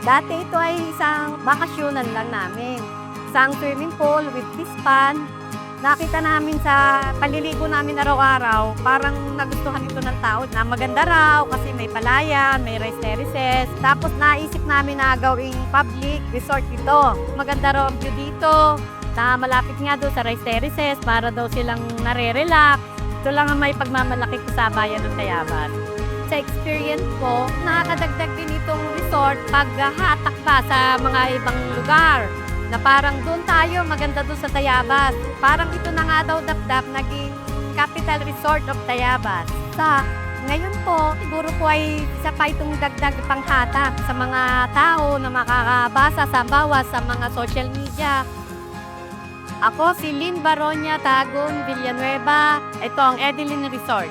Dati ito ay isang bakasyonan lang namin. Isang swimming pool with fish pond. Nakita namin sa paliligo namin araw-araw, parang nagustuhan ito ng tao na maganda raw kasi may palayan, may rice terraces. Tapos naisip namin na gawing public resort ito. Maganda raw ang view dito, na malapit nga doon sa rice terraces para daw silang nare-relax. Ito lang ang may pagmamalaki ko sa bayan ng Tayabas. Sa experience ko, nakakadagdag din itong resort paghahatak pa sa mga ibang lugar. Na parang doon tayo, maganda doon sa Tayabas. Parang ito na nga daw dapdap naging capital resort of Tayabas. Ngayon po, siguro po ay isa pa itong dagdag panghatak sa mga tao na makakabasa sa bawas sa mga social media. Ako si Lynn Baronia Tagon Villanueva. Ito ang Edeline Resort.